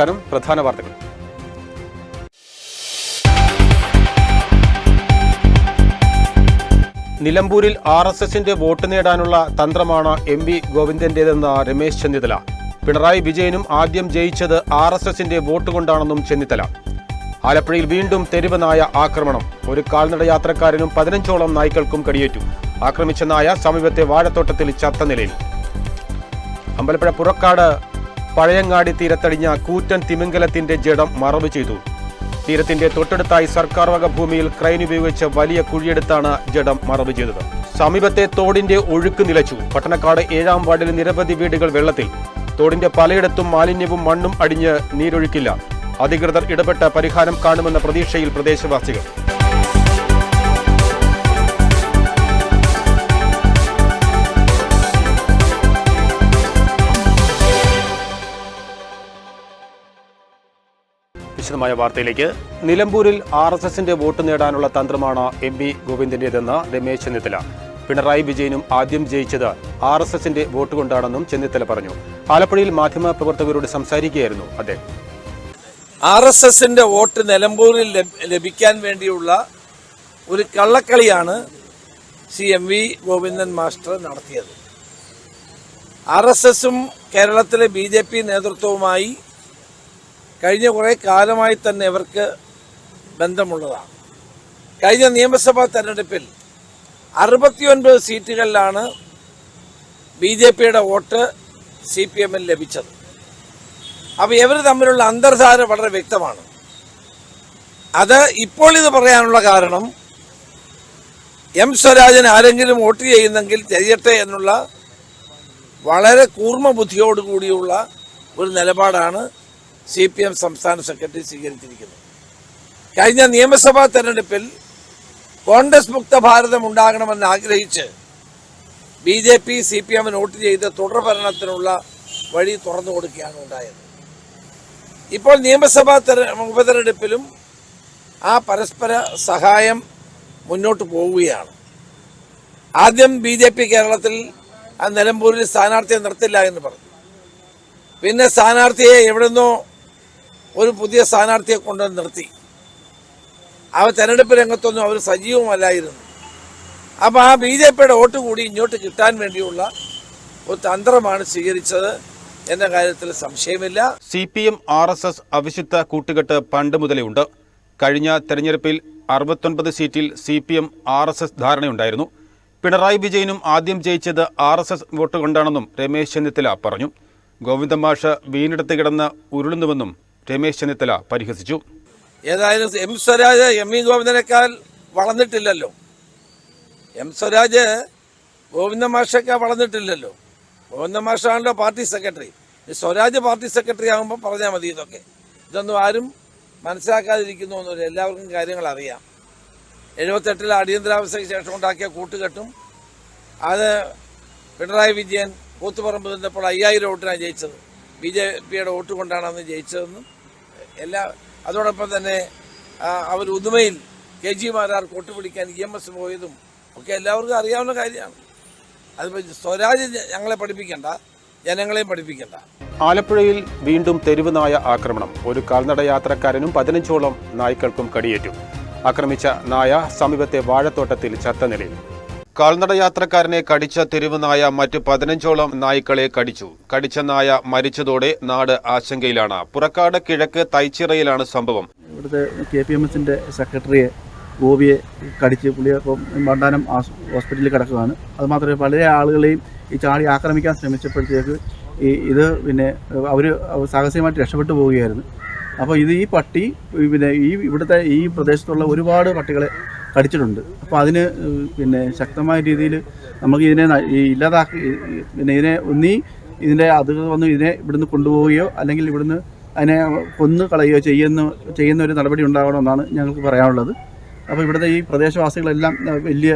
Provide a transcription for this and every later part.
നമസ്കാരം. പ്രധാന വാർത്തകൾ. നിലമ്പൂരിൽ RSSന്റെ വോട്ട് നേടാനുള്ള തന്ത്രമാണ് MV ഗോവിന്ദന്റേതെന്ന് രമേശ് ചെന്നിത്തല. പിണറായി വിജയനും ആദ്യം ജയിച്ചത് RSSന്റെ വോട്ട് കൊണ്ടാണെന്നും ചെന്നിത്തല. ആലപ്പുഴയിൽ വീണ്ടും തെരുവ് നായ ആക്രമണം. ഒരു കാൽനട യാത്രക്കാരനും 15ഓളം നായ്ക്കൾക്കും കടിയേറ്റു. ആക്രമിച്ച നായ സമീപത്തെ വാഴത്തോട്ടത്തിൽ ചത്ത നിലയിൽ. അമ്പലപ്പുഴ പുറക്കാട് പഴയങ്ങാടി തീരത്തടിഞ്ഞ കൂറ്റൻ തിമിംഗലത്തിന്റെ ജഡം മറവ് ചെയ്തു. തീരത്തിന്റെ തൊട്ടടുത്തായി സർക്കാർ വക ഭൂമിയിൽ ക്രെയിൻ ഉപയോഗിച്ച് വലിയ കുഴിയെടുത്താണ് ജഡം മറവ് ചെയ്തത്. സമീപത്തെ തോടിന്റെ ഒഴുക്ക് നിലച്ചു. പട്ടണക്കാട് 7-ാം വാർഡിൽ നിരവധി വീടുകൾ വെള്ളത്തിൽ. തോടിന്റെ പലയിടത്തും മാലിന്യവും മണ്ണും അടിഞ്ഞ് നീരൊഴുക്കില്ല. അധികൃതർ ഇടപെട്ട് പരിഹാരം കാണുമെന്ന പ്രതീക്ഷയിൽ പ്രദേശവാസികൾ. വിശദമായ വാർത്തയിലേക്ക്. നിലമ്പൂരിൽ RSSന്റെ വോട്ട് നേടാനുള്ള തന്ത്രമാണ് MV ഗോവിന്ദന്റേതെന്ന് രമേശ് ചെന്നിത്തല. പിണറായി വിജയനും ആദ്യം ജയിച്ചത് RSSന്റെ വോട്ട് കൊണ്ടാണെന്നും ചെന്നിത്തല പറഞ്ഞു. ആലപ്പുഴയിൽ മാധ്യമപ്രവർത്തകരോട് സംസാരിക്കുകയായിരുന്നു അദ്ദേഹം. RSSന്റെ വോട്ട് നിലമ്പൂരിൽ ലഭിക്കാൻ വേണ്ടിയുള്ള ഒരു കള്ളക്കളിയാണ് MV ഗോവിന്ദൻ മാസ്റ്റർ നടത്തിയത്. RSSും കേരളത്തിലെ BJP നേതൃത്വവുമായി കഴിഞ്ഞ കുറേ കാലമായി തന്നെ ഇവർക്ക് ബന്ധമുള്ളതാണ്. കഴിഞ്ഞ നിയമസഭാ തെരഞ്ഞെടുപ്പിൽ 69 സീറ്റുകളിലാണ് BJPയുടെ വോട്ട് CPMൽ ലഭിച്ചത്. അപ്പോൾ ഇവർ തമ്മിലുള്ള അന്തർധാര വളരെ വ്യക്തമാണ്. അത് ഇപ്പോൾ ഇത് പറയാനുള്ള കാരണം M സ്വരാജൻ ആരെങ്കിലും വോട്ട് ചെയ്യുന്നെങ്കിൽ ചെയ്യട്ടെ എന്നുള്ള വളരെ കൂർമ്മ ബുദ്ധിയോടുകൂടിയുള്ള ഒരു നിലപാടാണ് CPM സംസ്ഥാന സെക്രട്ടറി സ്വീകരിച്ചിരിക്കുന്നത്. കഴിഞ്ഞ നിയമസഭാ തെരഞ്ഞെടുപ്പിൽ കോൺഗ്രസ് മുക്ത ഭാരതം ഉണ്ടാകണമെന്ന് ആഗ്രഹിച്ച് BJP CPMന് വോട്ട് ചെയ്ത് തുടർഭരണത്തിനുള്ള വഴി തുറന്നു കൊടുക്കുകയാണ് ഉണ്ടായത്. ഇപ്പോൾ നിയമസഭാ ഉപതെരഞ്ഞെടുപ്പിലും ആ പരസ്പര സഹായം മുന്നോട്ട് പോവുകയാണ്. ആദ്യം BJP കേരളത്തിൽ നിലമ്പൂരിൽ സ്ഥാനാർത്ഥിയെ നിർത്തില്ല എന്ന് പറഞ്ഞു. പിന്നെ സ്ഥാനാർത്ഥിയെ എവിടുന്നോ ഒരു പുതിയ സ്ഥാനാർത്ഥിയെ കൊണ്ടുവന്ന് നിർത്തി. തെരഞ്ഞെടുപ്പ് രംഗത്തൊന്നും അവർ സജീവമല്ലായിരുന്നു. അപ്പോൾ ആ BJPയുടെ വോട്ട് കൂടി ഇങ്ങോട്ട് കിട്ടാൻ വേണ്ടിയുള്ള ഒരു തന്ത്രമാണ് സ്വീകരിച്ചത് എന്ന കാര്യത്തിൽ സംശയമില്ല. CPM RSS അവിശുദ്ധ കൂട്ടുകെട്ട് പണ്ട് മുതലേ ഉണ്ട്. കഴിഞ്ഞ തെരഞ്ഞെടുപ്പിൽ 69 സീറ്റിൽ CPM RSS ധാരണയുണ്ടായിരുന്നു. പിണറായി വിജയനും ആദ്യം ജയിച്ചത് RSS വോട്ട് കൊണ്ടാണെന്നും രമേശ് ചെന്നിത്തല പറഞ്ഞു. ഗോവിന്ദൻ മാഷ് വീണെടുത്ത് കിടന്ന് ഉരുളുന്നുവെന്നും രമേശ് ചെന്നിത്തല പരിഹസിച്ചു. ഏതായാലും M സ്വരാജ് MV ഗോവിന്ദനേക്കാൾ വളർന്നിട്ടില്ലല്ലോ. M സ്വരാജ് ഗോവിന്ദൻ മാഷേക്കാൾ വളർന്നിട്ടില്ലല്ലോ. ഗോവിന്ദൻ മാഷാണല്ലോ party secretary. Swaraj party secretary ആകുമ്പോൾ പറഞ്ഞാൽ മതി. ഇതൊന്നും ആരും മനസ്സിലാക്കാതിരിക്കുന്നു ഒന്നുമില്ല. എല്ലാവർക്കും കാര്യങ്ങൾ അറിയാം. 78 അടിയന്തരാവസ്ഥയ്ക്ക് ശേഷം ഉണ്ടാക്കിയ കൂട്ടുകെട്ടും അത് പിണറായി വിജയൻ കൂത്തുപറമ്പ് നിന്നപ്പോൾ 5000 വോട്ടിനാണ് ജയിച്ചത്. BJPയുടെ വോട്ട് കൊണ്ടാണ് അന്ന് ജയിച്ചതെന്നും അതോടൊപ്പം തന്നെ അവർ ഉദുമയിൽ KG മാരാർ വോട്ട് പിടിക്കാൻ EMS പോയതും ഒക്കെ എല്ലാവർക്കും അറിയാവുന്ന കാര്യമാണ്. അതിപ്പോൾ സ്വരാജ് ഞങ്ങളെ പഠിപ്പിക്കണ്ട, ജനങ്ങളെയും പഠിപ്പിക്കണ്ട. ആലപ്പുഴയിൽ വീണ്ടും തെരുവ് നായ ആക്രമണം. ഒരു കാൽനട യാത്രക്കാരനും 15ഓളം നായ്ക്കൾക്കും കടിയേറ്റു. ആക്രമിച്ച നായ സമീപത്തെ വാഴത്തോട്ടത്തിൽ ചത്ത നിലയിൽ. കാൽനട യാത്രക്കാരനെ കടിച്ച തെരുവ് നായ മറ്റ് 15ഓളം നായ്ക്കളെ കടിച്ചു. കടിച്ച നായ മരിച്ചതോടെ നാട് ആശങ്കയിലാണ്. പുറക്കാട് കിഴക്ക് തൈച്ചിറയിലാണ് സംഭവം. ഇവിടുത്തെ KPMSന്റെ സെക്രട്ടറിയെ ഗോപിയെ കടിച്ച് പുള്ളിയെ വണ്ടാനം ഹോസ്പിറ്റലിൽ കിടക്കുകയാണ്. അതുമാത്രമേ പല ആളുകളെയും ഈ ചാടി ആക്രമിക്കാൻ ശ്രമിച്ചപ്പോഴത്തേക്ക് ഇത് പിന്നെ അവർ സാഹസികമായിട്ട് രക്ഷപ്പെട്ടു പോവുകയായിരുന്നു. അപ്പോൾ ഈ പട്ടി പിന്നെ ഇവിടുത്തെ ഈ പ്രദേശത്തുള്ള ഒരുപാട് പട്ടികളെ കടിച്ചിട്ടുണ്ട്. അപ്പോൾ അതിന് പിന്നെ ശക്തമായ രീതിയിൽ നമുക്ക് ഇതിനെ ഇല്ലാതാക്കി പിന്നെ ഇതിൻ്റെ അധികൃതർ വന്ന് ഇതിനെ ഇവിടുന്ന് കൊണ്ടുപോവുകയോ അല്ലെങ്കിൽ ഇവിടുന്ന് അതിനെ കൊന്നു കളയുകയോ ചെയ്യുന്ന ഒരു നടപടി ഉണ്ടാകണമെന്നാണ് ഞങ്ങൾക്ക് പറയാനുള്ളത്. അപ്പോൾ ഇവിടുത്തെ ഈ പ്രദേശവാസികളെല്ലാം വലിയ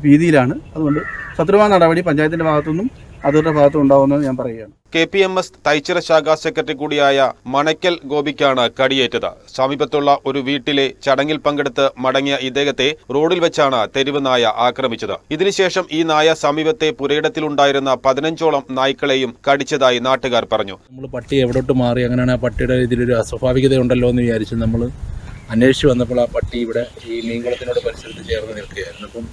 ഭീതിയിലാണ്. അതുകൊണ്ട് ശത്രുവാ നടപടി പഞ്ചായത്തിൻ്റെ ഭാഗത്തുനിന്നും അവരുടെ ഭാഗത്തും ഉണ്ടാകുമെന്ന് ഞാൻ പറയുകയാണ്. KPMS തൈച്ചിറ ശാഖാ സെക്രട്ടറി കൂടിയായ മണയ്ക്കൽ ഗോപിക്കാണ് കടിയേറ്റത്. സമീപത്തുള്ള ഒരു വീട്ടിലെ ചടങ്ങിൽ പങ്കെടുത്ത് മടങ്ങിയ ഇദ്ദേഹത്തെ റോഡിൽ വെച്ചാണ് തെരുവ് നായ ആക്രമിച്ചത്. ഇതിനുശേഷം ഈ നായ സമീപത്തെ പുരയിടത്തിലുണ്ടായിരുന്ന 15ഓളം നായ്ക്കളെയും കടിച്ചതായി നാട്ടുകാർ പറഞ്ഞു. നമ്മൾ പട്ടി എവിടോട്ട് മാറി, അങ്ങനെയാണ് ആ പട്ടിയുടെ ഇതിലൊരു അസ്വാഭാവികത ഉണ്ടല്ലോ എന്ന് വിചാരിച്ച് നമ്മൾ അന്വേഷിച്ച് വന്നപ്പോൾ ആ പട്ടി ഇവിടെ ഈ മീൻകുളത്തിനോട് പരിസരത്ത് ചേർന്ന് നിൽക്കുകയായിരുന്നു. അപ്പം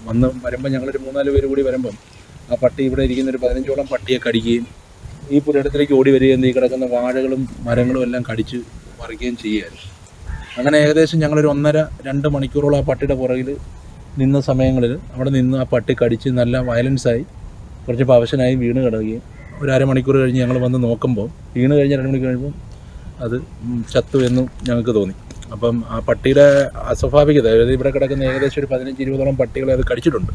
വരുമ്പോൾ ഞങ്ങളൊരു 3-4 പേര് കൂടി വരുമ്പം ആ പട്ടി ഇവിടെ ഇരിക്കുന്ന ഒരു 15ഓളം പട്ടിയെ കടിക്കുകയും ഈ പുരയിടത്തിലേക്ക് ഓടി വരികയും ഈ കിടക്കുന്ന വാഴകളും മരങ്ങളും എല്ലാം കടിച്ച് മറിക്കുകയും ചെയ്യുകയായിരുന്നു. അങ്ങനെ ഏകദേശം ഞങ്ങളൊരു 1.5-2 മണിക്കൂറോളം ആ പട്ടിയുടെ പുറകിൽ നിന്ന സമയങ്ങളിൽ അവിടെ നിന്ന് ആ പട്ടി കടിച്ച് നല്ല വയലൻസായി കുറച്ച് പവശനായി വീണ് കിടക്കുകയും ഒരു അരമണിക്കൂർ കഴിഞ്ഞ് ഞങ്ങൾ വന്ന് നോക്കുമ്പോൾ വീണ് കഴിഞ്ഞ് 2 മണിക്കൂർ കഴിയുമ്പോൾ അത് ചത്തു എന്നും ഞങ്ങൾക്ക് തോന്നി. അപ്പം ആ പട്ടിയുടെ അസ്വാഭാവികത, അതായത് ഇവിടെ കിടക്കുന്ന ഏകദേശം ഒരു 15-20ഓളം പട്ടികളെ അത് കടിച്ചിട്ടുണ്ട്.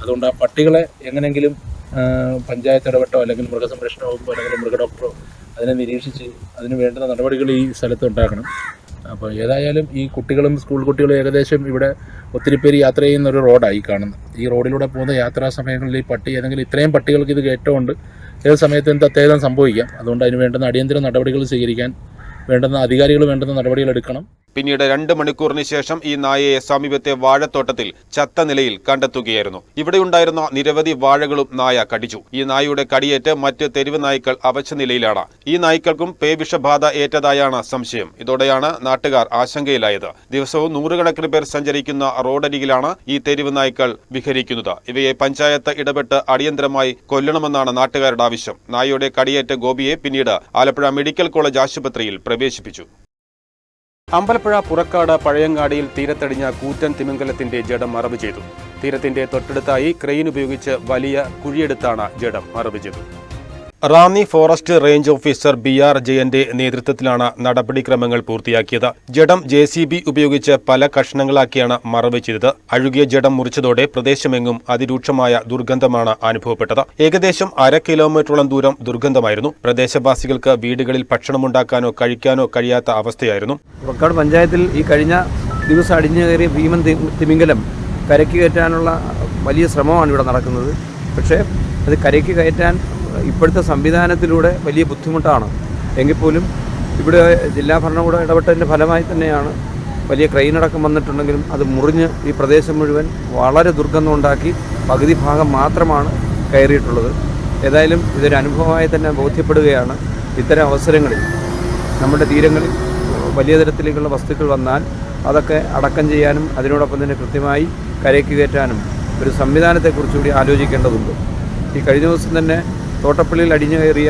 അതുകൊണ്ട് ആ പട്ടികളെ എങ്ങനെയെങ്കിലും പഞ്ചായത്ത് ഇടപെട്ടോ അല്ലെങ്കിൽ മൃഗസംരക്ഷണ വകുപ്പോ അല്ലെങ്കിൽ മൃഗഡോക്ടറോ അതിനെ നിരീക്ഷിച്ച് അതിന് വേണ്ടുന്ന നടപടികൾ ഈ സ്ഥലത്ത് ഉണ്ടാക്കണം. അപ്പോൾ ഏതായാലും ഈ കുട്ടികളും സ്കൂൾ കുട്ടികളും ഏകദേശം ഇവിടെ ഒത്തിരി പേര് യാത്ര ചെയ്യുന്ന ഒരു റോഡായി കാണുന്നത്. ഈ റോഡിലൂടെ പോകുന്ന യാത്രാ സമയങ്ങളിൽ ഈ പട്ടി ഏതെങ്കിലും ഇത്രയും പട്ടികൾക്ക് ഇത് കയറ്റമുണ്ട്, ഏത് സമയത്ത് എന്ത് അത്യാഹിതം സംഭവിക്കാം. അതുകൊണ്ട് അതിന് വേണ്ടുന്ന അടിയന്തര നടപടികൾ സ്വീകരിക്കാൻ വേണ്ടുന്ന അധികാരികൾ വേണ്ടുന്ന നടപടികൾ എടുക്കണം. പിന്നീട് 2 മണിക്കൂറിന് ശേഷം ഈ നായയെ സമീപത്തെ വാഴത്തോട്ടത്തിൽ ചത്ത നിലയിൽ കണ്ടെത്തുകയായിരുന്നു. ഇവിടെയുണ്ടായിരുന്ന നിരവധി വാഴകളും നായ കടിച്ചു. ഈ നായയുടെ കടിയേറ്റ് മറ്റ് തെരുവ് നായ്ക്കൾ അവശ നിലയിലാണ്. ഈ നായ്ക്കൾക്കും പേവിഷബാധ ഏറ്റതായാണ് സംശയം. ഇതോടെയാണ് നാട്ടുകാർ ആശങ്കയിലായത്. ദിവസവും 100 കണക്കിന് പേർ സഞ്ചരിക്കുന്ന റോഡരികിലാണ് ഈ തെരുവ് നായ്ക്കൾ വിഹരിക്കുന്നത്. ഇവയെ പഞ്ചായത്ത് ഇടപെട്ട് അടിയന്തരമായി കൊല്ലണമെന്നാണ് നാട്ടുകാരുടെ ആവശ്യം. നായയുടെ കടിയേറ്റ ഗോപിയെ പിന്നീട് ആലപ്പുഴ മെഡിക്കൽ കോളേജ് ആശുപത്രിയിൽ പ്രവേശിപ്പിച്ചു. അമ്പലപ്പുഴ പുറക്കാട് പഴയങ്ങാടിയിൽ തീരത്തടിഞ്ഞ കൂറ്റൻ തിമിംഗലത്തിന്റെ ജഡം മറവ് ചെയ്തു. തീരത്തിന്റെ തൊട്ടടുത്തായി ക്രെയിൻ ഉപയോഗിച്ച് വലിയ കുഴിയെടുത്താണ് ജഡം മറവ് ചെയ്തത്. Ranni forest range officer BR ജയന്റെ നേതൃത്വത്തിലാണ് നടപടിക്രമങ്ങൾ പൂർത്തിയാക്കിയത്. ജഡം JCB ഉപയോഗിച്ച് പല കഷ്ണങ്ങളാക്കിയാണ് മറവ് ചെയ്തത്. അഴുകിയ ജഡം മുറിച്ചതോടെ പ്രദേശമെങ്ങും അതിരൂക്ഷമായ ദുർഗന്ധമാണ് അനുഭവപ്പെട്ടത്. ഏകദേശം 1/2 കിലോമീറ്ററോളം ദൂരം ദുർഗന്ധമായിരുന്നു. പ്രദേശവാസികൾക്ക് വീടുകളിൽ ഭക്ഷണമുണ്ടാക്കാനോ കഴിക്കാനോ കഴിയാത്ത അവസ്ഥയായിരുന്നു. പുറക്കാട് പഞ്ചായത്തിൽ ഈ കഴിഞ്ഞ ദിവസം അടിഞ്ഞു കയറിയ ഭീമൻ തിമിംഗലം കരയ്ക്ക് കയറ്റാനുള്ള വലിയ ശ്രമമാണ് ഇവിടെ നടക്കുന്നത്. പക്ഷേ അത് കരയ്ക്ക് കയറ്റാൻ ഇപ്പോഴത്തെ സംവിധാനത്തിലൂടെ വലിയ ബുദ്ധിമുട്ടാണ്. എങ്കിൽ പോലും ഇവിടെ ജില്ലാ ഭരണകൂടം ഇടപെട്ടതിൻ്റെ ഫലമായി തന്നെയാണ് വലിയ ക്രെയിനടക്കം വന്നിട്ടുണ്ടെങ്കിലും അത് മുറിഞ്ഞ് ഈ പ്രദേശം മുഴുവൻ വളരെ ദുർഗന്ധം ഉണ്ടാക്കി പകുതി ഭാഗം മാത്രമാണ് കയറിയിട്ടുള്ളത്. ഏതായാലും ഇതൊരു അനുഭവമായി തന്നെ ബോധ്യപ്പെടുകയാണ്. ഇത്തരം അവസരങ്ങളിൽ നമ്മുടെ തീരങ്ങളിൽ വലിയ തരത്തിലേക്കുള്ള വസ്തുക്കൾ വന്നാൽ അതൊക്കെ അടക്കം ചെയ്യാനും അതിനോടൊപ്പം തന്നെ കൃത്യമായി കരയ്ക്ക് കയറ്റാനും ഒരു സംവിധാനത്തെക്കുറിച്ചുകൂടി ആലോചിക്കേണ്ടതുണ്ട്. ഈ കഴിഞ്ഞ ദിവസം തന്നെ തോട്ടപ്പള്ളിയിൽ അടിഞ്ഞു കയറിയ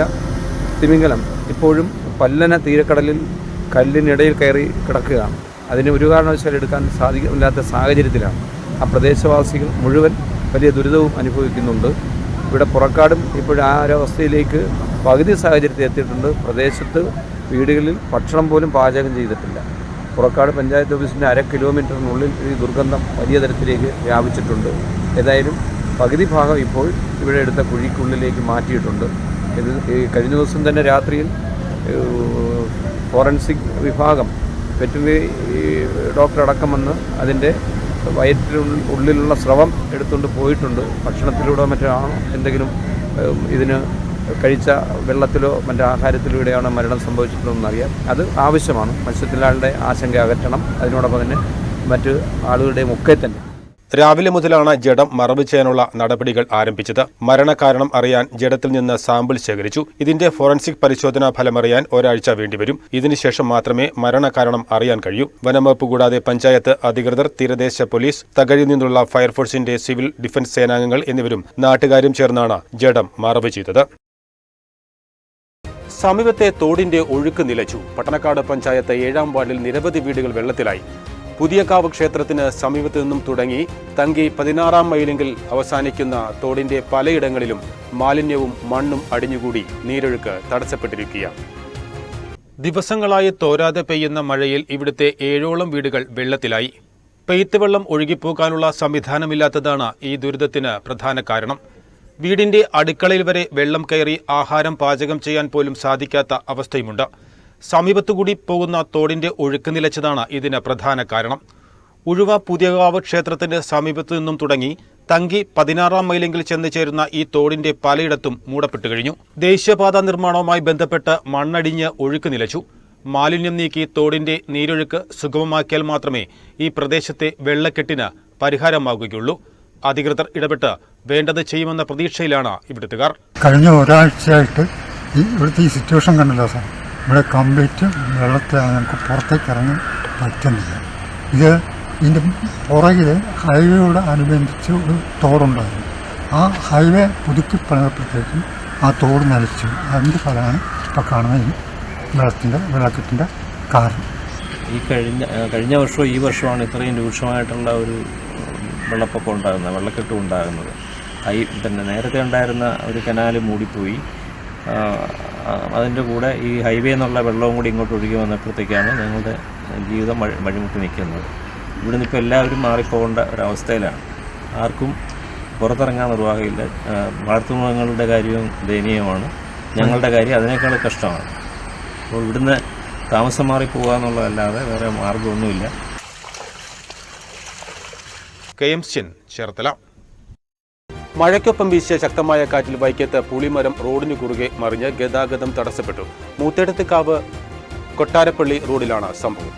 തിമിംഗലം ഇപ്പോഴും പല്ലന തീരക്കടലിൽ കല്ലിനിടയിൽ കയറി കിടക്കുകയാണ്. അതിന് ഒരു കാരണവശാലും എടുക്കാൻ സാധിക്കില്ലാത്ത സാഹചര്യത്തിലാണ്. ആ പ്രദേശവാസികൾ മുഴുവൻ വലിയ ദുരിതവും അനുഭവിക്കുന്നുണ്ട്. ഇവിടെ പുറക്കാടും ഇപ്പോഴും ആ ഒരവസ്ഥയിലേക്ക് പകുതി സാഹചര്യത്തിൽ എത്തിയിട്ടുണ്ട്. പ്രദേശത്ത് വീടുകളിൽ ഭക്ഷണം പോലും പാചകം ചെയ്തിട്ടില്ല. പുറക്കാട് പഞ്ചായത്ത് ഓഫീസിൻ്റെ 1/2 കിലോമീറ്ററിനുള്ളിൽ ഈ ദുർഗന്ധം വലിയ തരത്തിലേക്ക് വ്യാപിച്ചിട്ടുണ്ട്. ഏതായാലും പകുതി ഭാഗം ഇപ്പോൾ ഇവിടെ എടുത്ത കുഴിക്കുള്ളിലേക്ക് മാറ്റിയിട്ടുണ്ട്. ഇത് ഈ കഴിഞ്ഞ ദിവസം തന്നെ രാത്രിയിൽ ഫോറൻസിക് വിഭാഗം വെറ്ററിനറി ഡോക്ടർ അടക്കം വന്ന് അതിൻ്റെ വയറ്റിനുള്ളിലുള്ള സ്രവം എടുത്തുകൊണ്ട് പോയിട്ടുണ്ട്. ഭക്ഷണത്തിലൂടെ മറ്റാണോ എന്തെങ്കിലും ഇതിന് കഴിച്ച വെള്ളത്തിലോ മറ്റു ആഹാരത്തിലൂടെയാണോ മരണം സംഭവിച്ചിട്ടുള്ളതെന്നറിയാം. അത് ആവശ്യമാണ്. മത്സ്യത്തൊഴിലാളികളുടെ ആശങ്ക അകറ്റണം. അതിനോടൊപ്പം തന്നെ മറ്റ് ആളുകളുടെയും ഒക്കെ തന്നെ രാവിലെ മുതലാണ് ജഡം മറവ് ചെയ്യാനുള്ള നടപടികൾ ആരംഭിച്ചത്. മരണകാരണം അറിയാൻ ജഡത്തിൽ നിന്ന് സാമ്പിൾ ശേഖരിച്ചു. ഇതിന്റെ ഫോറൻസിക് പരിശോധനാ ഫലമറിയാൻ ഒരാഴ്ച വേണ്ടിവരും. ഇതിനുശേഷം മാത്രമേ മരണകാരണം അറിയാൻ കഴിയൂ. വനംവകുപ്പ് കൂടാതെ പഞ്ചായത്ത് അധികൃതർ, തീരദേശ പോലീസ്, തകഴിയിൽ നിന്നുള്ള ഫയർഫോഴ്സിന്റെ സിവിൽ ഡിഫൻസ് സേനാംഗങ്ങൾ എന്നിവരും നാട്ടുകാരും ചേർന്നാണ് ജഡം മറവ് ചെയ്തത്. സമീപത്തെ തോടിന്റെ ഒഴുക്ക് നിലച്ചു. പട്ടണക്കാട് പഞ്ചായത്ത് 7-ാം വാർഡിൽ നിരവധി വീടുകൾ വെള്ളത്തിലായി. പുതിയകാവ് ക്ഷേത്രത്തിന് സമീപത്തു നിന്നും തുടങ്ങി തങ്കി 16-ാം മൈലിങ്കിൽ അവസാനിക്കുന്ന തോടിന്റെ പലയിടങ്ങളിലും മാലിന്യവും മണ്ണും അടിഞ്ഞുകൂടി നീരൊഴുക്ക് തടസ്സപ്പെട്ടിരിക്കുകയാണ്. ദിവസങ്ങളായി തോരാതെ പെയ്യുന്ന മഴയിൽ ഇവിടുത്തെ 7ഓളം വീടുകൾ വെള്ളത്തിലായി. പെയ്ത്ത് വെള്ളം ഒഴുകിപ്പോകാനുള്ള സംവിധാനമില്ലാത്തതാണ് ഈ ദുരിതത്തിന് പ്രധാന കാരണം. വീടിന്റെ അടുക്കളയിൽ വരെ വെള്ളം കയറി ആഹാരം പാചകം ചെയ്യാൻ പോലും സാധിക്കാത്ത അവസ്ഥയുമുണ്ട്. സമീപത്തുകൂടി പോകുന്ന തോടിന്റെ ഒഴുക്ക് നിലച്ചതാണ് ഇതിന് പ്രധാന കാരണം. ഉഴുവ പുതിയകാവ് ക്ഷേത്രത്തിന്റെ സമീപത്തു നിന്നും തുടങ്ങി തങ്കി 16-ാം മൈലെങ്കിൽ ചെന്ന് ചേരുന്ന ഈ തോടിന്റെ പലയിടത്തും മൂടപ്പെട്ടു കഴിഞ്ഞു. ദേശീയപാത നിർമ്മാണവുമായി ബന്ധപ്പെട്ട് മണ്ണടിഞ്ഞ് ഒഴുക്ക് നിലച്ചു. മാലിന്യം നീക്കി തോടിന്റെ നീരൊഴുക്ക് സുഗമമാക്കിയാൽ മാത്രമേ ഈ പ്രദേശത്തെ വെള്ളക്കെട്ടിന് പരിഹാരമാകുകയുള്ളൂ. അധികൃതർ ഇടപെട്ട് വേണ്ടത് ചെയ്യുമെന്ന പ്രതീക്ഷയിലാണ് ഇവിടുത്തുകാർ. കഴിഞ്ഞ ഒരാഴ്ചയായിട്ട് ഇവിടുത്തെ ഈ സിറ്റുവേഷൻ കണ്ടല്ലോ സാർ. ഇവിടെ കംപ്ലീറ്റ് വെള്ളത്തിൽ നമുക്ക് പുറത്തേക്ക് ഇറങ്ങാൻ പറ്റുന്നില്ല. ഇതിൻ്റെ പുറകിൽ ഹൈവേയോട് അനുബന്ധിച്ച് ഒരു തോടുണ്ടായിരുന്നു. ആ ഹൈവേ പുതുക്കി പണിതപ്പോഴത്തേക്കും ആ തോട് നിലച്ചു. അതിൻ്റെ ഫലമാണ് ഇപ്പോൾ കാണുന്ന ഈ വെള്ളക്കെട്ടിൻ്റെ കാരണം. ഈ കഴിഞ്ഞ വർഷവും ഈ വർഷമാണ് ഇത്രയും രൂക്ഷമായിട്ടുള്ള ഒരു വെള്ളപ്പൊക്കം ഉണ്ടാകുന്നത്, വെള്ളക്കെട്ടും ഉണ്ടാകുന്നത്. നേരത്തെ ഉണ്ടായിരുന്ന ഒരു കനാല് മൂടിപ്പോയി. അതിൻ്റെ കൂടെ ഈ ഹൈവേ എന്നുള്ള വെള്ളവും കൂടി ഇങ്ങോട്ട് ഒഴുകി വന്നപ്പോഴത്തേക്കാണ് ഞങ്ങളുടെ ജീവിതം വഴിമുട്ടി നിൽക്കുന്നത്. ഇവിടെ നിന്നിപ്പോൾ എല്ലാവരും മാറിപ്പോകേണ്ട ഒരവസ്ഥയിലാണ്. ആർക്കും പുറത്തിറങ്ങാൻ നിർവാഹമില്ല. വളർത്തുമൃഗങ്ങളുടെ കാര്യവും ദയനീയമാണ്. ഞങ്ങളുടെ കാര്യം അതിനേക്കാൾ കഷ്ടമാണ്. അപ്പോൾ ഇവിടുന്ന് താമസം മാറിപ്പോകുക എന്നുള്ളതല്ലാതെ വേറെ മാർഗ്ഗമൊന്നുമില്ല. KM ചേർത്തല. മഴയ്ക്കൊപ്പം വീശിയ ശക്തമായ കാറ്റിൽ വൈക്കത്ത് പുളിമരം റോഡിന് കുറുകെ മറിഞ്ഞ് ഗതാഗതം തടസ്സപ്പെട്ടു. മൂത്തേടത്തുകാവ് കൊട്ടാരപ്പള്ളി റോഡിലാണ് സംഭവം.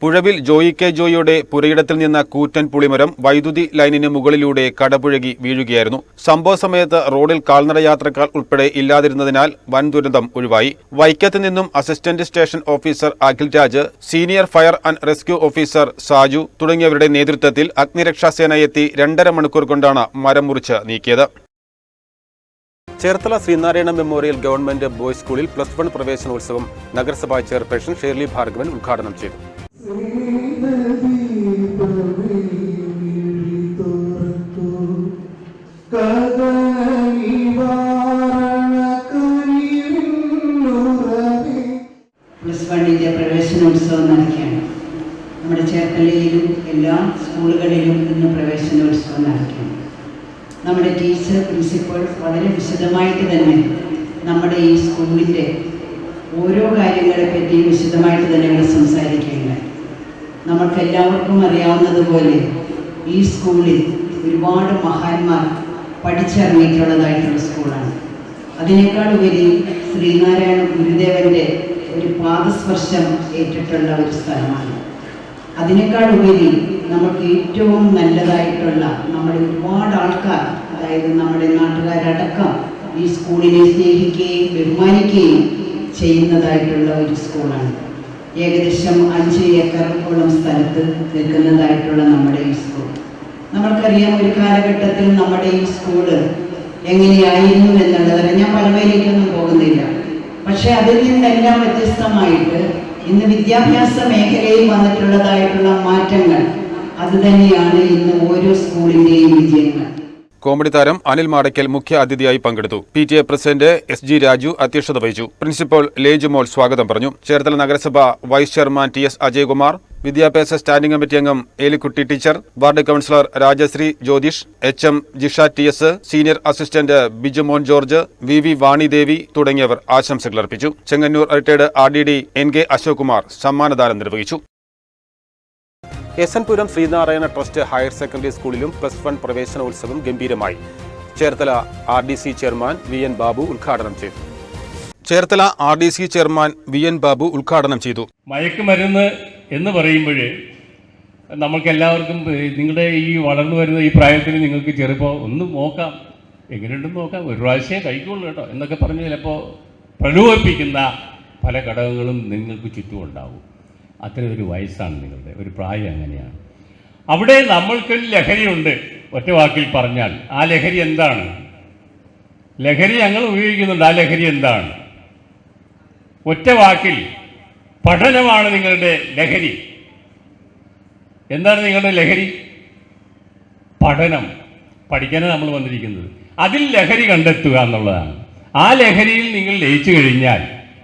പുഴവിൽ ജോയി കെ ജോയിയുടെ പുരയിടത്തിൽ നിന്ന കൂറ്റൻ പുളിമരം വൈദ്യുതി ലൈനിന് മുകളിലൂടെ കടപുഴകി വീഴുകയായിരുന്നു. സംഭവ സമയത്ത് റോഡിൽ കാൽനട യാത്രക്കാർ ഉൾപ്പെടെ ഇല്ലാതിരുന്നതിനാൽ വൻ ദുരന്തം ഒഴിവായി. വൈക്കത്ത് നിന്നും assistant station officer Akhil Raj, senior fire and rescue officer Saju തുടങ്ങിയവരുടെ നേതൃത്വത്തിൽ അഗ്നിരക്ഷാസേന എത്തി 2.5 മണിക്കൂർ കൊണ്ടാണ് മരം മുറിച്ച് നീക്കിയത്. Cherthala Sreenarayana memorial government boys സ്കൂളിൽ +1 പ്രവേശനോത്സവം നഗരസഭാ ചെയർപേഴ്സൺ ഷേർലി ഭാർഗവൻ ഉദ്ഘാടനം ചെയ്തു. +1 പ്രവേശനോത്സവം നടക്കുകയാണ്. നമ്മുടെ ചേർത്തലയിലും എല്ലാ സ്കൂളുകളിലും ഇന്ന് പ്രവേശനോത്സവം നടക്കുകയാണ്. നമ്മുടെ ടീച്ചർ, പ്രിൻസിപ്പൾ വളരെ വിശദമായിട്ട് തന്നെ നമ്മുടെ ഈ സ്കൂളിൻ്റെ ഓരോ കാര്യങ്ങളെ പറ്റിയും വിശദമായിട്ട് തന്നെ ഇവിടെ സംസാരിക്കുകയുണ്ടായി. നമുക്കെല്ലാവർക്കും അറിയാവുന്നതുപോലെ ഈ സ്കൂളിൽ ഒരുപാട് മഹാന്മാർ പഠിച്ചിറങ്ങിയിട്ടുള്ളതായിട്ടുള്ള സ്കൂളാണ്. അതിനേക്കാൾ ഉപരി ശ്രീനാരായണ ഗുരുദേവൻ്റെ ഒരു പാദസ്പർശം ഏറ്റിട്ടുള്ള ഒരു സ്ഥലമാണ്. അതിനേക്കാൾ ഉപരി നമുക്ക് ഏറ്റവും നല്ലതായിട്ടുള്ള നമ്മുടെ ഒരുപാട് ആൾക്കാർ, അതായത് നമ്മുടെ നാട്ടുകാരടക്കം ഈ സ്കൂളിനെ സ്നേഹിക്കുകയും ബഹുമാനിക്കുകയും ചെയ്യുന്നതായിട്ടുള്ള ഒരു സ്കൂളാണ്. ഏകദേശം 5 ഏക്കറോളം സ്ഥലത്ത് നിൽക്കുന്നതായിട്ടുള്ള നമ്മുടെ ഈ സ്കൂൾ, നമ്മൾക്കറിയാം ഒരു കാലഘട്ടത്തിൽ നമ്മുടെ ഈ സ്കൂള് എങ്ങനെയായിരുന്നു എന്നുള്ളത് ഞാൻ പലവയിലേക്കൊന്നും പോകുന്നില്ല. പക്ഷെ അതിൽ നിന്നെല്ലാം വ്യത്യസ്തമായിട്ട് ഇന്ന് വിദ്യാഭ്യാസ മേഖലയിൽ വന്നിട്ടുള്ളതായിട്ടുള്ള മാറ്റങ്ങൾ അതുതന്നെയാണ് ഇന്ന് ഓരോ സ്കൂളിൻ്റെയും വിജയങ്ങൾ. കോമഡി താരം അനിൽ മാടയ്ക്കൽ മുഖ്യ അതിഥിയായി പങ്കെടുത്തു. PTA പ്രസിഡന്റ് SG രാജു അധ്യക്ഷത വഹിച്ചു. പ്രിൻസിപ്പൽ ലേജുമോൾ സ്വാഗതം പറഞ്ഞു. ചേർത്തല നഗരസഭ വൈസ് ചെയർമാൻ TS അജയ്കുമാർ, വിദ്യാഭ്യാസ സ്റ്റാൻഡിംഗ് കമ്മിറ്റി അംഗം Elikutty teacher, ward councillor Rajasree Jyothish, HM Jisha TS, senior assistant Bijumon George, VV Vanidevi തുടങ്ങിയവർ ആശംസകൾ അർപ്പിച്ചു. Chengannur retired RDD NK Ashok Kumar സമ്മാനദാനം നിർവഹിച്ചു. SN Puram Sreenarayana trust higher secondary സ്കൂളിലും +1 പ്രവേശനോത്സവം ഗംഭീരമായി. Cherthala RDC chairman VN Babu ഉദ്ഘാടനം ചെയ്തു. മയക്കുമരുന്ന് എന്ന് പറയുമ്പോൾ നമ്മൾക്കെല്ലാവർക്കും നിങ്ങളുടെ ഈ വളർന്നു വരുന്ന ഈ പ്രായത്തിൽ നിങ്ങൾക്ക് ചെറുപ്പോൾ ഒന്ന് നോക്കാം, എങ്ങനെയുണ്ടെന്ന് നോക്കാം, ഒരു പ്രാവശ്യമേ കഴിക്കുള്ളൂ കേട്ടോ എന്നൊക്കെ പറഞ്ഞ് ചിലപ്പോൾ പ്രലോഭിപ്പിക്കുന്ന പല ഘടകങ്ങളും നിങ്ങൾക്ക് ചുറ്റും ഉണ്ടാവും. അത്രയും ഒരു വയസ്സാണ് നിങ്ങളുടെ ഒരു പ്രായം, അങ്ങനെയാണ്. അവിടെ നമ്മൾക്കൊരു ലഹരിയുണ്ട്. ഒറ്റ വാക്കിൽ പറഞ്ഞാൽ ആ ലഹരി എന്താണ്? ലഹരി ഞങ്ങൾ ഉപയോഗിക്കുന്നുണ്ട്. ആ ലഹരി എന്താണ്? ഒറ്റ വാക്കിൽ പഠനമാണ് നിങ്ങളുടെ ലഹരി. എന്താണ് നിങ്ങളുടെ ലഹരി? പഠനം. പഠിക്കാനാണ് നമ്മൾ വന്നിരിക്കുന്നത്. അതിൽ ലഹരി കണ്ടെത്തുക എന്നുള്ളതാണ്. ആ ലഹരിയിൽ നിങ്ങൾ ലയിച്ചു കഴിഞ്ഞാൽ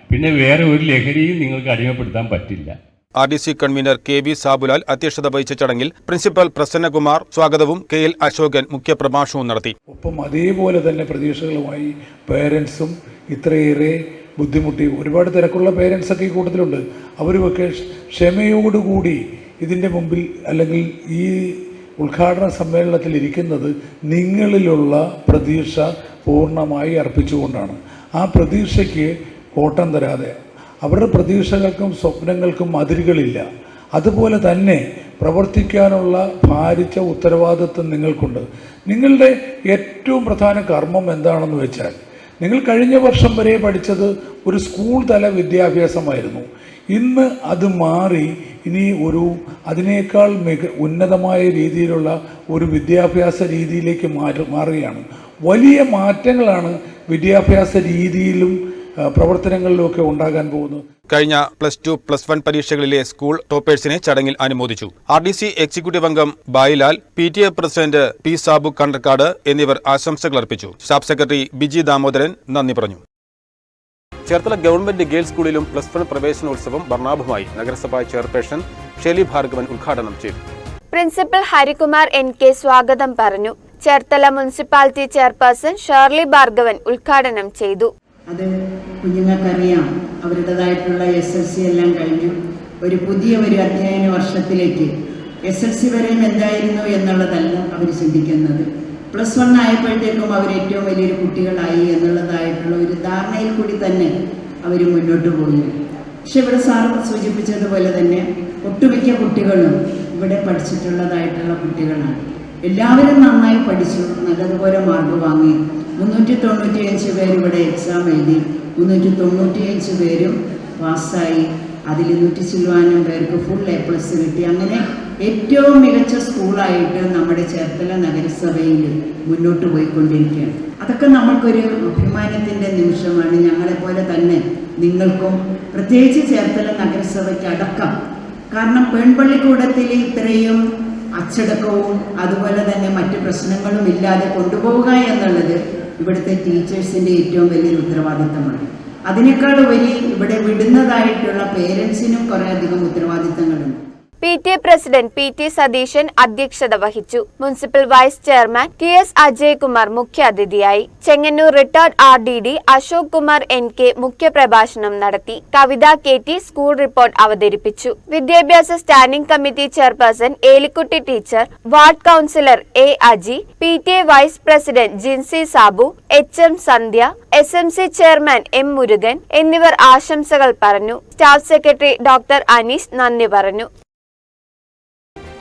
പിന്നെ വേറെ ഒരു ലഹരിയും നിങ്ങൾക്ക് അടിമപ്പെടുത്താൻ പറ്റില്ല. RDC കൺവീനർ KV സാബുലാൽ അധ്യക്ഷത വഹിച്ച ചടങ്ങിൽ പ്രിൻസിപ്പൽ പ്രസന്നകുമാർ സ്വാഗതവും KL അശോകൻ മുഖ്യപ്രഭാഷണവും നടത്തി. ഒപ്പം അതേപോലെ തന്നെ പ്രതീക്ഷകളുമായി പേരൻസും ഇത്രയേറെ ബുദ്ധിമുട്ടി ഒരുപാട് തിരക്കുള്ള പേരൻസൊക്കെ ഈ കൂട്ടത്തിലുണ്ട്. അവരുമൊക്കെ ക്ഷമയോടുകൂടി ഇതിൻ്റെ മുമ്പിൽ അല്ലെങ്കിൽ ഈ ഉദ്ഘാടന സമ്മേളനത്തിൽ ഇരിക്കുന്നത് നിങ്ങളിലുള്ള പ്രതീക്ഷ പൂർണ്ണമായി അർപ്പിച്ചുകൊണ്ടാണ്. ആ പ്രതീക്ഷയ്ക്ക് കോട്ടം തരാതെ, അവരുടെ പ്രതീക്ഷകൾക്കും സ്വപ്നങ്ങൾക്കും അതിരുകളില്ല. അതുപോലെ തന്നെ പ്രവർത്തിക്കാനുള്ള ഭാരിച്ച ഉത്തരവാദിത്വം നിങ്ങൾക്കുണ്ട്. നിങ്ങളുടെ ഏറ്റവും പ്രധാന കർമ്മം എന്താണെന്ന് വെച്ചാൽ, നിങ്ങൾ കഴിഞ്ഞ വർഷം വരെ പഠിച്ചത് ഒരു സ്കൂൾ തല വിദ്യാഭ്യാസമായിരുന്നു. ഇന്ന് അത് മാറി ഇനി അതിനേക്കാൾ ഉന്നതമായ രീതിയിലുള്ള ഒരു വിദ്യാഭ്യാസ രീതിയിലേക്ക് മാറുകയാണ്. വലിയ മാറ്റങ്ങളാണ് വിദ്യാഭ്യാസ രീതിയിലും പ്രവർത്തനങ്ങളിലുമൊക്കെ ഉണ്ടാകാൻ പോകുന്നത്. കഴിഞ്ഞ +2, +1 പരീക്ഷകളിലെ സ്കൂൾ ടോപ്പേഴ്സിനെ ചടങ്ങിൽ അനുമോദിച്ചു. RDC എക്സിക്യൂട്ടീവ് അംഗം ബായിലാൽ, PTA പ്രസിഡന്റ് P. സാബു കണ്ടക്കാട് എന്നിവർ ആശംസകൾ അർപ്പിച്ചു. സ്റ്റാഫ് സെക്രട്ടറി ബിജി ദാമോദരൻ നന്ദി പറഞ്ഞു. ചേർത്തല ഗവൺമെന്റ് ഗേൾസ് സ്കൂളിലും +1 പ്രവേശനോത്സവം വർണ്ണാഭമായി. നഗരസഭാ ചെയർപേഴ്സൺ ഷെലി ഭാർഗവൻ ഉദ്ഘാടനം ചെയ്തു. പ്രിൻസിപ്പൽ ഹരികുമാർ NK സ്വാഗതം പറഞ്ഞു. ചേർത്തല മുനിസിപ്പാലിറ്റി ചെയർപേഴ്സൺ ഷേർലി ഭാർഗവൻ ഉദ്ഘാടനം ചെയ്തു. അത് കുഞ്ഞുങ്ങൾക്കറിയാം, അവരുടേതായിട്ടുള്ള SSLC എല്ലാം കഴിഞ്ഞു ഒരു പുതിയ അധ്യയന വർഷത്തിലേക്ക് SSLC വരെയും എന്തായിരുന്നു എന്നുള്ളതല്ല അവർ ചിന്തിക്കുന്നത്. +1 ആയപ്പോഴത്തേക്കും അവർ ഏറ്റവും വലിയൊരു കുട്ടികളായി എന്നുള്ളതായിട്ടുള്ള ഒരു ധാരണയിൽ കൂടി തന്നെ അവർ മുന്നോട്ട് പോയി. പക്ഷെ ഇവിടെ സാർ സൂചിപ്പിച്ചതുപോലെ തന്നെ ഒട്ടുമിക്ക കുട്ടികളും ഇവിടെ പഠിച്ചിട്ടുള്ളതായിട്ടുള്ള കുട്ടികളാണ്. എല്ലാവരും നന്നായി പഠിച്ചു, നല്ലതുപോലെ മാർക്ക് വാങ്ങി. 395 പേര് ഇവിടെ എക്സാം എഴുതി, 395 പേരും പാസ്സായി. അതിൽ 100 പേർക്ക് ഫുൾ A+ കിട്ടി. അങ്ങനെ ഏറ്റവും മികച്ച സ്കൂളായിട്ട് നമ്മുടെ ചേർത്തല നഗരസഭയിൽ മുന്നോട്ട് പോയിക്കൊണ്ടിരിക്കുകയാണ്. അതൊക്കെ നമ്മൾക്കൊരു അഭിമാനത്തിൻ്റെ നിമിഷമാണ്. ഞങ്ങളെപ്പോലെ തന്നെ നിങ്ങൾക്കും, പ്രത്യേകിച്ച് ചേർത്തല നഗരസഭയ്ക്ക് അടക്കം. കാരണം പെൺപള്ളിക്കൂടത്തിൽ ഇത്രയും അച്ചടക്കവും അതുപോലെ തന്നെ മറ്റു പ്രശ്നങ്ങളും ഇല്ലാതെ കൊണ്ടുപോവുക എന്നുള്ളത് ഇവിടുത്തെ ടീച്ചേഴ്സിൻ്റെ ഏറ്റവും വലിയൊരു ഉത്തരവാദിത്തമാണ്. അതിനേക്കാൾ ഉപരി ഇവിടെ വിടുന്നതായിട്ടുള്ള പേരൻസിനും കുറേയധികം ഉത്തരവാദിത്തങ്ങളുണ്ട്. PTA പ്രസിഡന്റ് PT സതീശൻ അധ്യക്ഷത വഹിച്ചു. Municipal vice chairman TS Ajaykumar മുഖ്യാതിഥിയായി. Chengannur retired RDD Ashok Kumar NK മുഖ്യപ്രഭാഷണം നടത്തി. കവിത KT സ്കൂൾ റിപ്പോർട്ട് അവതരിപ്പിച്ചു. വിദ്യാഭ്യാസ standing committee chairperson Elikutty teacher, ward councillor A. Aji, PTA vice president Jinsy Sabu, HM Sandhya, SMC chairman M. Murugan എന്നിവർ ആശംസകൾ പറഞ്ഞു. സ്റ്റാഫ് സെക്രട്ടറി ഡോക്ടർ അനീസ് നന്ദി പറഞ്ഞു.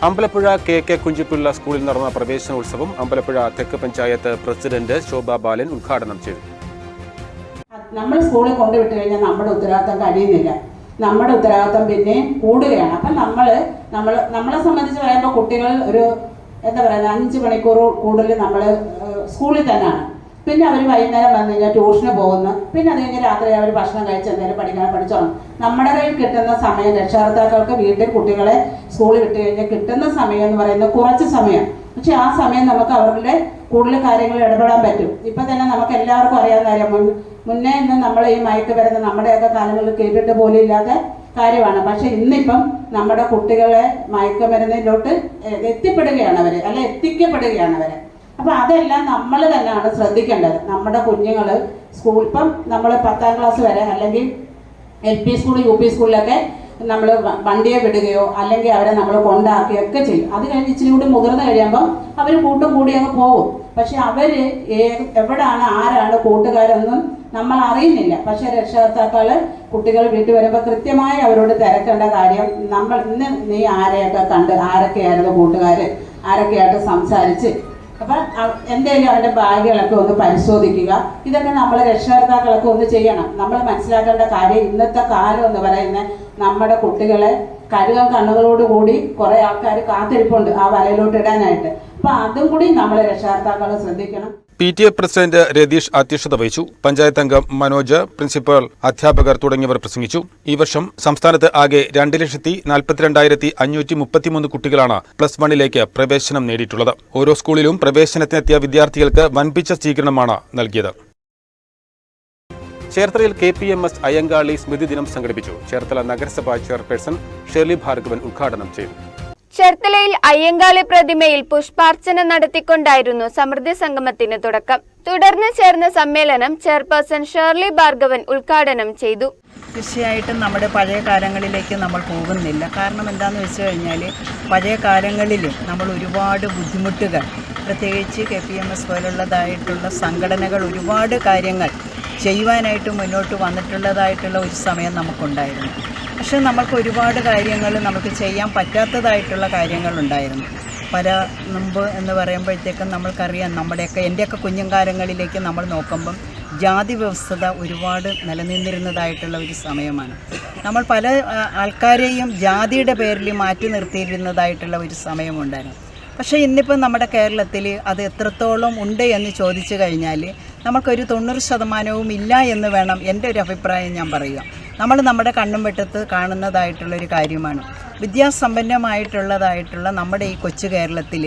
അമ്പലപ്പുഴ KK കുഞ്ചിപ്പിള്ള സ്കൂളിൽ നടന്ന പ്രവേശനോത്സവം അമ്പലപ്പുഴ തെക്ക് പഞ്ചായത്ത് പ്രസിഡന്റ് ശോഭ ബാലൻ ഉദ്ഘാടനം ചെയ്തു. നമ്മൾ സ്കൂളിൽ കൊണ്ടുവിട്ട് കഴിഞ്ഞാൽ നമ്മുടെ ഉത്തരവാദിത്തം കഴിയുന്നില്ല, നമ്മുടെ ഉത്തരവാദിത്തം പിന്നെയും കൂടുകയാണ്. അപ്പം നമ്മളെ സംബന്ധിച്ച് പറയുമ്പോൾ കുട്ടികൾ ഒരു 5 മണിക്കൂർ കൂടുതൽ നമ്മൾ സ്കൂളിൽ തന്നെയാണ്. പിന്നെ അവർ വൈകുന്നേരം വന്നു കഴിഞ്ഞാൽ ട്യൂഷന് പോകുന്നു. പിന്നെ അത് കഴിഞ്ഞ് രാത്രി അവർ ഭക്ഷണം കഴിച്ച് എന്തെങ്കിലും പഠിച്ചോളും. നമ്മുടെ കയ്യിൽ കിട്ടുന്ന സമയം, രക്ഷകർത്താക്കൾക്ക് വീട്ടിൽ കുട്ടികളെ സ്കൂളിൽ വിട്ട് കഴിഞ്ഞാൽ കിട്ടുന്ന സമയം എന്ന് പറയുന്നത് കുറച്ച് സമയം. പക്ഷെ ആ സമയം നമുക്ക് അവരുടെ കൂടുതൽ കാര്യങ്ങളിൽ ഇടപെടാൻ പറ്റും. ഇപ്പം തന്നെ നമുക്ക് എല്ലാവർക്കും അറിയാവുന്ന കാര്യം, മുന്നേ ഇന്ന് നമ്മൾ ഈ മയക്കുമരുന്ന് നമ്മുടെയൊക്കെ കാലങ്ങളിൽ കേട്ടിട്ട് പോലും ഇല്ലാത്ത കാര്യമാണ്. പക്ഷെ ഇന്നിപ്പം നമ്മുടെ കുട്ടികളെ മയക്കുമരുന്നിലോട്ട് എത്തിക്കപ്പെടുകയാണ് അവർ. അപ്പോൾ അതെല്ലാം നമ്മൾ തന്നെയാണ് ശ്രദ്ധിക്കേണ്ടത്. നമ്മുടെ കുഞ്ഞുങ്ങൾ ഇപ്പം നമ്മൾ 10ാം ക്ലാസ് വരെ അല്ലെങ്കിൽ LP സ്കൂൾ UP സ്കൂളിലൊക്കെ നമ്മൾ വണ്ടിയെ വിടുകയോ അല്ലെങ്കിൽ അവരെ നമ്മൾ കൊണ്ടാക്കുകയൊക്കെ ചെയ്യും. അത് കഴിഞ്ഞ് ഇച്ചിരി കൂടി മുതിർന്നു കഴിയുമ്പം അവർ കൂട്ടും കൂടി അങ്ങ് പോകും. പക്ഷെ അവർ എവിടാണ് ആരാണ് കൂട്ടുകാരെന്നും നമ്മൾ അറിയുന്നില്ല. പക്ഷെ രക്ഷകർത്താക്കൾ കുട്ടികൾ വീട്ടിൽ വരുമ്പോൾ കൃത്യമായി അവരോട് തിരക്കേണ്ട കാര്യം, നമ്മൾ ഇന്ന് നീ ആരെയൊക്കെ കണ്ട്, ആരൊക്കെയായിരുന്നു കൂട്ടുകാർ, ആരൊക്കെയായിട്ട് സംസാരിച്ച്, അപ്പം എന്തെങ്കിലും അവരുടെ ബാഗുകളൊക്കെ ഒന്ന് പരിശോധിക്കുക. ഇതൊക്കെ നമ്മൾ രക്ഷകർത്താക്കളൊക്കെ ഒന്ന് ചെയ്യണം. നമ്മൾ മനസ്സിലാക്കേണ്ട കാര്യം, ഇന്നത്തെ കാലം എന്ന് പറയുന്നത് നമ്മുടെ കുട്ടികളെ കഴുകൻ കണ്ണുകളോടുകൂടി കുറേ ആൾക്കാർ കാത്തിരിപ്പുണ്ട് ആ വലയിലോട്ട് ഇടാനായിട്ട്. അപ്പം അതും കൂടി നമ്മൾ രക്ഷകർത്താക്കൾ ശ്രദ്ധിക്കണം. PTA പ്രസിഡന്റ് രതീഷ് അധ്യക്ഷത വഹിച്ചു. പഞ്ചായത്ത് അംഗം മനോജ്, പ്രിൻസിപ്പൽ, അധ്യാപകർ തുടങ്ങിയവർ പ്രസംഗിച്ചു. ഈ വർഷം സംസ്ഥാനത്ത് ആകെ 2,42,533 കുട്ടികളാണ് +1ലേക്ക് പ്രവേശനം നേടിയിട്ടുള്ളത്. ഓരോ സ്കൂളിലും പ്രവേശനത്തിനെത്തിയ വിദ്യാർത്ഥികൾക്ക് വൻപിച്ച സ്വീകരണമാണ് നൽകിയത്. ചേർത്തലയിൽ KPMS അയ്യങ്കാളി സ്മൃതി ദിനം സംഘടിപ്പിച്ചു. ചേർത്തല നഗരസഭാ ചെയർപേഴ്സൺ ഷെർലി ഭാർഗവൻ ഉദ്ഘാടനം ചെയ്തു. ചേർത്തലയിൽ അയ്യങ്കാളി പ്രതിമയിൽ പുഷ്പാർച്ചന നടത്തിക്കൊണ്ടായിരുന്നു സമൃദ്ധി സംഗമത്തിന് തുടക്കം. തുടർന്ന് ചേർന്ന സമ്മേളനം ചെയർപേഴ്സൺ ഷേർലി ഭാർഗവൻ ഉദ്ഘാടനം ചെയ്തു. തീർച്ചയായിട്ടും നമ്മുടെ പഴയ കാലങ്ങളിലേക്ക് നമ്മൾ പോകുന്നില്ല. കാരണം എന്താണെന്ന് വെച്ച് കഴിഞ്ഞാൽ പഴയ കാലങ്ങളിൽ നമ്മൾ ഒരുപാട് ബുദ്ധിമുട്ടുകൾ, പ്രത്യേകിച്ച് KPMS പോലുള്ളതായിട്ടുള്ള സംഘടനകൾ ഒരുപാട് കാര്യങ്ങൾ ചെയ്യുവാനായിട്ട് മുന്നോട്ട് വന്നിട്ടുള്ളതായിട്ടുള്ള ഒരു സമയം നമുക്കുണ്ടായിരുന്നു. പക്ഷേ നമ്മൾക്ക് ഒരുപാട് കാര്യങ്ങൾ നമുക്ക് ചെയ്യാൻ പറ്റാത്തതായിട്ടുള്ള കാര്യങ്ങളുണ്ടായിരുന്നു. പല മുമ്പ് എന്ന് പറയുമ്പോഴത്തേക്കും നമ്മൾക്കറിയാം, എൻ്റെയൊക്കെ കുഞ്ഞുകാലങ്ങളിലേക്ക് നമ്മൾ നോക്കുമ്പം ജാതി വ്യവസ്ഥത ഒരുപാട് നിലനിന്നിരുന്നതായിട്ടുള്ള ഒരു സമയമാണ്. നമ്മൾ പല ആൾക്കാരെയും ജാതിയുടെ പേരിൽ മാറ്റി നിർത്തിയിരുന്നതായിട്ടുള്ള ഒരു സമയമുണ്ടായിരുന്നു. പക്ഷേ ഇന്നിപ്പം നമ്മുടെ കേരളത്തിൽ അത് എത്രത്തോളം ഉണ്ട് എന്ന് ചോദിച്ചു കഴിഞ്ഞാൽ നമുക്കൊരു 90% ഇല്ല എന്ന് വേണം എൻ്റെ ഒരു അഭിപ്രായം ഞാൻ പറയുക. നമ്മൾ നമ്മുടെ കണ്ണും വെട്ടത്ത് കാണുന്നതായിട്ടുള്ളൊരു കാര്യമാണ്. വിദ്യാസമ്പന്നമായിട്ടുള്ളതായിട്ടുള്ള നമ്മുടെ ഈ കൊച്ചു കേരളത്തിൽ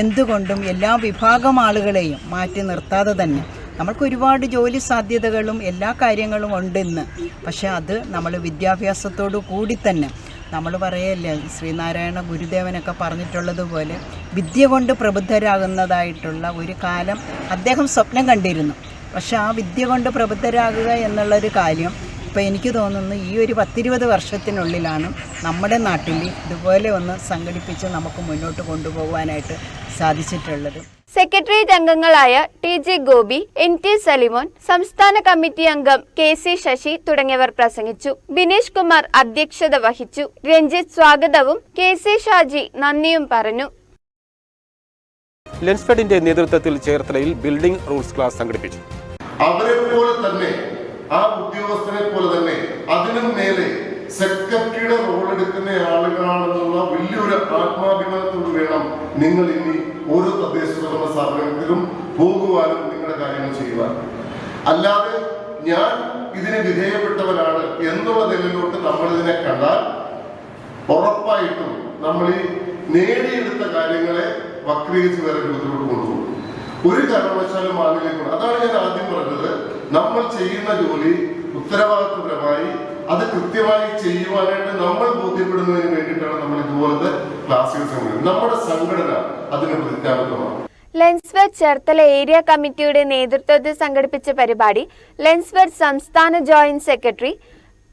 എന്തുകൊണ്ടും എല്ലാ വിഭാഗം ആളുകളെയും മാറ്റി നിർത്താതെ തന്നെ നമുക്ക് ഒരുപാട് ജോലി സാധ്യതകളും എല്ലാ കാര്യങ്ങളും ഉണ്ടെന്ന്. പക്ഷേ അത് നമ്മൾ വിദ്യാഭ്യാസത്തോടു കൂടി തന്നെ നമ്മൾ പറയല്ലേ, ശ്രീനാരായണ ഗുരുദേവനൊക്കെ പറഞ്ഞിട്ടുള്ളതുപോലെ വിദ്യ കൊണ്ട് പ്രബുദ്ധരാകുന്നതായിട്ടുള്ള ഒരു കാലം അദ്ദേഹം സ്വപ്നം കണ്ടിരുന്നു. പക്ഷേ ആ വിദ്യ കൊണ്ട് പ്രബുദ്ധരാകുക എന്നുള്ളൊരു കാര്യം ഇപ്പോൾ എനിക്ക് തോന്നുന്നു ഈ ഒരു 10-20 വർഷത്തിനുള്ളിലാണ് നമ്മുടെ നാട്ടിൽ ഇതുപോലെ ഒന്ന് സംഘടിപ്പിച്ച് നമുക്ക് മുന്നോട്ട് കൊണ്ടുപോകാനായിട്ട് സാധിച്ചിട്ടുള്ളത്. സെക്രട്ടേറിയറ്റ് അംഗങ്ങളായ TG ഗോപി, NT സലിമോൻ, സംസ്ഥാന കമ്മിറ്റി അംഗം KC ശശി തുടങ്ങിയവർ പ്രസംഗിച്ചു. ബിനേഷ് കുമാർ അധ്യക്ഷത വഹിച്ചു. രഞ്ജിത്ത് സ്വാഗതവും KC ഷാജി നന്ദിയും പറഞ്ഞു. ലെൻസ്ഫെഡിന്റെ നേതൃത്വത്തിൽ ചേർത്തലയിൽ ബിൽഡിംഗ് റൂൾസ് ക്ലാസ് സംഘടിപ്പിച്ചു. അവരെ പോലെ തന്നെ, ആ ഉദ്യോഗസ്ഥരെ പോലെ തന്നെ അതിനും മേലെ സെക്രട്ടറിയുടെ റോൾ എടുക്കുന്ന ആളുകളാണെന്നുള്ള വലിയൊരു ആത്മാഭിമാനത്തോട് വേണം നിങ്ങൾ ഇനി ഓരോ തദ്ദേശ സ്വയംഭരണ സ്ഥാപനത്തിലും പോകുവാനും നിങ്ങളുടെ കാര്യങ്ങൾ ചെയ്യുവാൻ. അല്ലാതെ ഞാൻ ഇതിന് വിധേയപ്പെട്ടവനാണ് എന്നുള്ള നിലയിലോട്ട് നമ്മളിതിനെ കണ്ടാൽ ഉറപ്പായിട്ടും നമ്മൾ ഈ നേടിയെടുത്ത കാര്യങ്ങളെ വക്രീകരിച്ച് വേറെ രൂപത്തിലോട്ട് കൊണ്ടുപോകും. ഒരു കാരണവശാലും ആളിലേക്ക്. അതാണ് ഞാൻ ആദ്യം പറഞ്ഞത്, നമ്മൾ ചെയ്യുന്ന ജോലി ഉത്തരവാദിത്വപരമായി അത് കൃത്യമായി ചെയ്യുവാനായിട്ട് നമ്മൾ ബോധ്യപ്പെടുന്നതിന് വേണ്ടിയിട്ടാണ് നമ്മൾ ഇതുപോലത്തെ ക്ലാസുകൾ സംഘടിപ്പിക്കുന്നത്. നമ്മുടെ സംഘടന അതിന് പ്രതിജ്ഞാബദ്ധമാണ്. ലെൻസ്ഫെഡ് ചേർത്തല ഏരിയ കമ്മിറ്റിയുടെ നേതൃത്വത്തിൽ സംഘടിപ്പിച്ച പരിപാടി ലെൻസ്ഫെഡ് സംസ്ഥാന ജോയിന്റ് സെക്രട്ടറി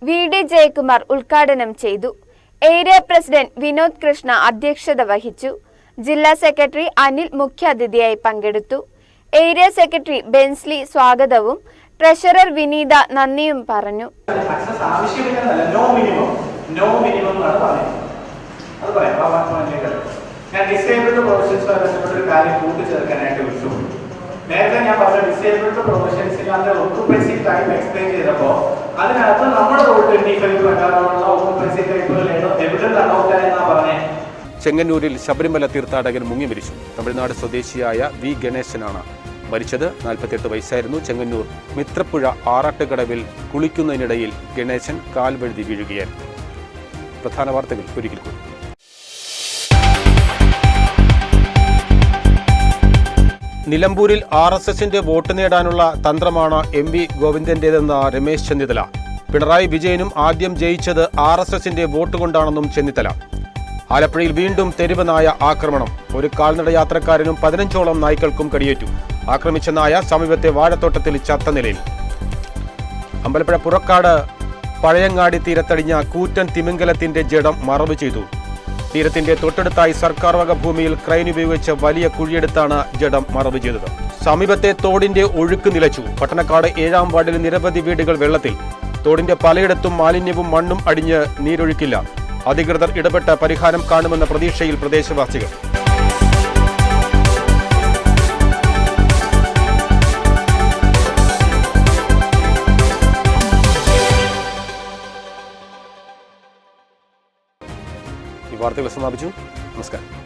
VD ജയകുമാർ ഉദ്ഘാടനം ചെയ്തു. ഏരിയ പ്രസിഡന്റ് വിനോദ് കൃഷ്ണ അധ്യക്ഷത വഹിച്ചു. ജില്ലാ സെക്രട്ടറി അനിൽ മുഖ്യാതിഥിയായി പങ്കെടുത്തു. ഏരിയ സെക്രട്ടറി ബെൻസ്ലി സ്വാഗതവും ട്രഷറർ വിനീത നന്ദിയും പറഞ്ഞു. ഞാൻ ഡിസേബിൾഡ് പ്രൊഫഷൻസുമായി ബന്ധപ്പെട്ട ഒരു കാര്യം കൂട്ടിച്ചേർക്കാനായിട്ട് വിളിച്ചു. നേരത്തെ ഞാൻ പറഞ്ഞ ഡിസേബിൾഡ് പ്രൊഫഷൻസിന്റെ ഒക്കുപ്പൻസി ടൈം എക്സ്പ്ലെയിൻ ചെയ്തപ്പോൾ അതിനകത്ത് നമ്മുടെ റൂൾ 25 പ്രകാരമുള്ള ഒക്കുപ്പൻസി ടൈപ്പുകൾ എവിഡന്റ് അഡോപ്റ്റ് എന്നാ പറഞ്ഞത്. ചെങ്ങന്നൂരിൽ ശബരിമല തീർത്ഥാടകൻ മുങ്ങി മരിച്ചു. തമിഴ്നാട് സ്വദേശിയായ V ഗണേശനാണ് മരിച്ചത്. 48 വയസ്സായിരുന്നു. ചെങ്ങന്നൂർ മിത്രപ്പുഴ ആറാട്ടുകടവിൽ കുളിക്കുന്നതിനിടയിൽ ഗണേശൻ കാൽ വഴുതി വീഴുകയായിരുന്നു. പ്രധാന വാർത്തകൾ ഒരിക്കൽ കൂടി. നിലമ്പൂരിൽ RSSന്റെ വോട്ട് നേടാനുള്ള തന്ത്രമാണ് MV ഗോവിന്ദന്റേതെന്ന രമേശ് ചെന്നിത്തല. പിണറായി വിജയനും ആദ്യം ജയിച്ചത് RSSന്റെ വോട്ട് കൊണ്ടാണെന്നും ചെന്നിത്തല. ആലപ്പുഴയിൽ വീണ്ടും തെരുവ് നായ ആക്രമണം. ഒരു കാൽനട യാത്രക്കാരനും 15ഓളം നായ്ക്കൾക്കും കടിയേറ്റു. ആക്രമിച്ച നായ സമീപത്തെ വാഴത്തോട്ടത്തിൽ ചത്ത നിലയിൽ. അമ്പലപ്പുഴ പുറക്കാട് പഴയങ്ങാടി തീരത്തടിഞ്ഞ കൂറ്റൻ തിമിംഗലത്തിന്റെ ജഡം മറവ് ചെയ്തു. തീരത്തിന്റെ തൊട്ടടുത്തായി സർക്കാർ വക ഭൂമിയിൽ ക്രെയിൻ ഉപയോഗിച്ച് വലിയ കുഴിയെടുത്താണ് ജഡം മറവ് ചെയ്തത്. സമീപത്തെ തോടിന്റെ ഒഴുക്ക് നിലച്ചു. പട്ടണക്കാട് 7-ാം വാർഡിൽ നിരവധി വീടുകൾ വെള്ളത്തിൽ. തോടിന്റെ പലയിടത്തും മാലിന്യവും മണ്ണും അടിഞ്ഞ് നീരൊഴുക്കില്ല. അധികൃതർ ഇടപെട്ട പരിഹാരം കാണുമെന്ന പ്രതീക്ഷയിൽ പ്രദേശവാസികൾ. ഈ വാർത്തകൾ സമാപിച്ചു. നമസ്കാരം.